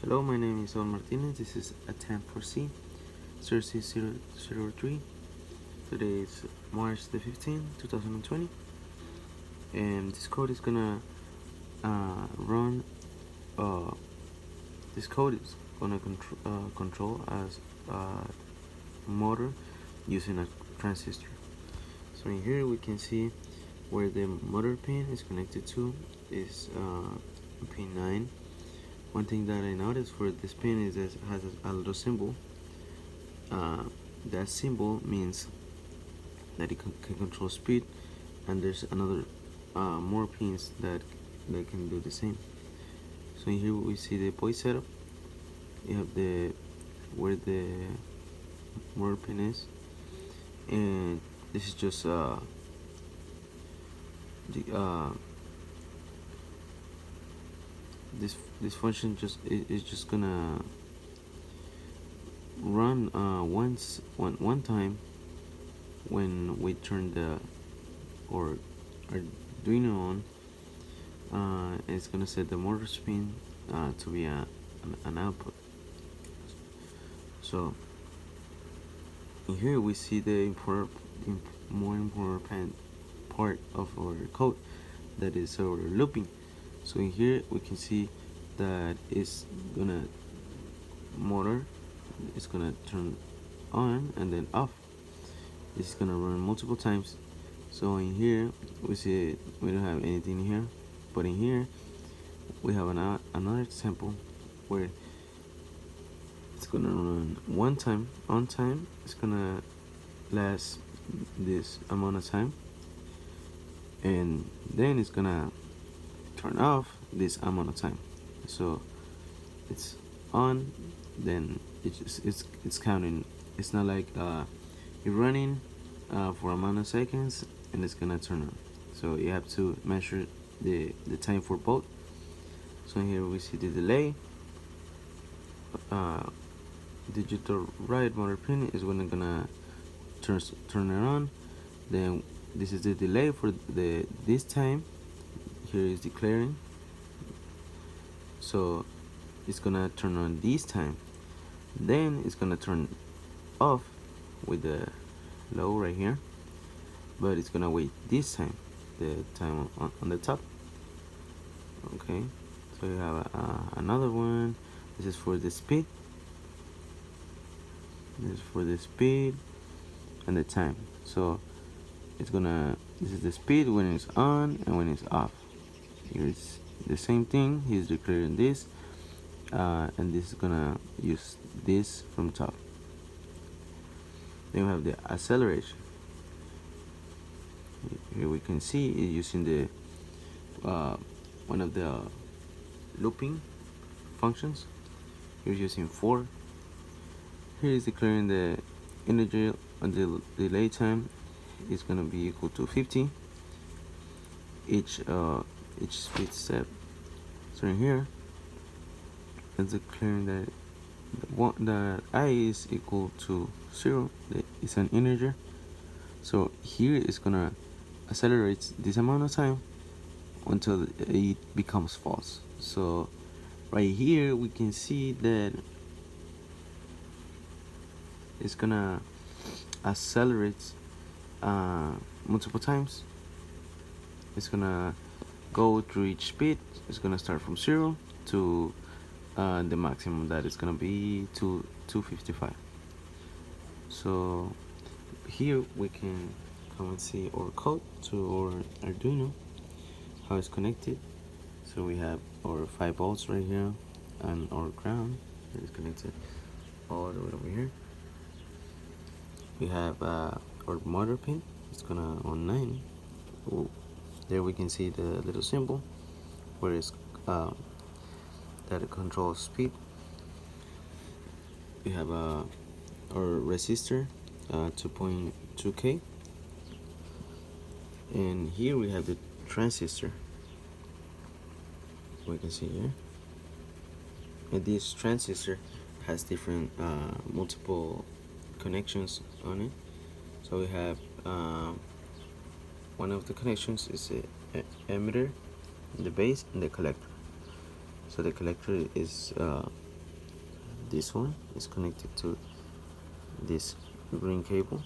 Hello, my name is Saul Martinez. This is Attempt C, CIRC03. Today is March the 15th, 2020, and this code is gonna run. This code is gonna control as a motor using a transistor. So in here we can see where the motor pin is connected to is pin 9. One thing that I noticed for this pin is it has a little symbol. That symbol means that it can control speed, and there's another more pins that can do the same. So in here we see the voice setup. You have where the motor pin is, and this is just this function is just gonna run one time when we turn the or Arduino on. It's gonna set the motor spin to be an output. So in here we see the more important part of our code, that is our looping. So in here we can see that it's gonna motor is gonna turn on and then off. This is gonna run multiple times. So in here we see we don't have anything here, but in here we have another example where it's gonna run one time on time. It's gonna last this amount of time, and then it's gonna turn off this amount of time. So it's on, then it's counting. It's not like you're running for amount of seconds and it's gonna turn on. So you have to measure the time for both. So here we see the delay. Digital right motor pin is when it's gonna turn it on. Then this is the delay for this time. Here is declaring. So it's gonna turn on this time. Then it's gonna turn off with the low right here, but it's gonna wait this time, the time on the top. Okay, so you have another one. This is for the speed. This is for the speed and the time. So it's gonna, this is the speed when it's on and when it's off. Here's the same thing. He's declaring this, and this is gonna use this from top. Then we have the acceleration. Here we can see it using the one of the looping functions. Here's using 4. Here is declaring the integer until delay time is gonna be equal to 50. Each speed step. So in here, it's declaring that the I is equal to 0. It's an integer. So here it's gonna accelerate this amount of time until it becomes false. So right here we can see that it's gonna accelerate multiple times. It's gonna go through each speed. It's gonna start from 0 to the maximum that is gonna be 255. So here we can come and see our code to our Arduino, how it's connected. So we have our 5 volts right here and our ground that is connected all the way over here. We have our motor pin. It's gonna on 9. Ooh. There we can see the little symbol where it's that it controls speed. We have our resistor 2.2K, and here we have the transistor. We can see here, and this transistor has different multiple connections on it. So we have one of the connections is the emitter, the base, and the collector. So the collector is this one is connected to this green cable,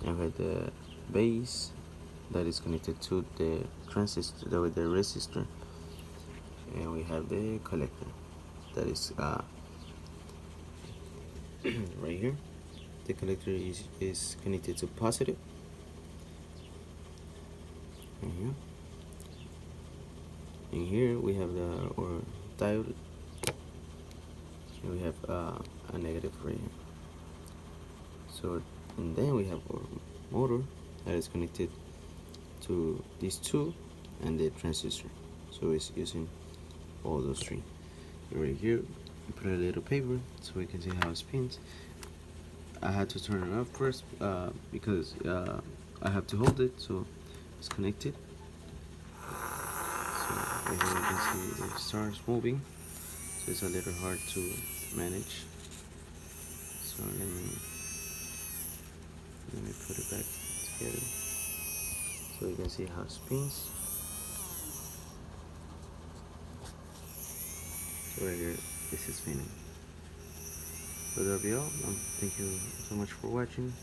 and we have the base that is connected to the transistor, the resistor, and we have the collector that is right here. The collector is connected to positive, and here we have our diode, and we have a negative right here. So, and then we have our motor that is connected to these two and the transistor. So it's using all those three. Right here, we put a little paper so we can see how it spins. I had to turn it off first because I have to hold it so it's connected. So right here you can see it starts moving. So it's a little hard to manage. So let me put it back together so you can see how it spins. So right here, this is spinning. So that'll be all. Thank you so much for watching.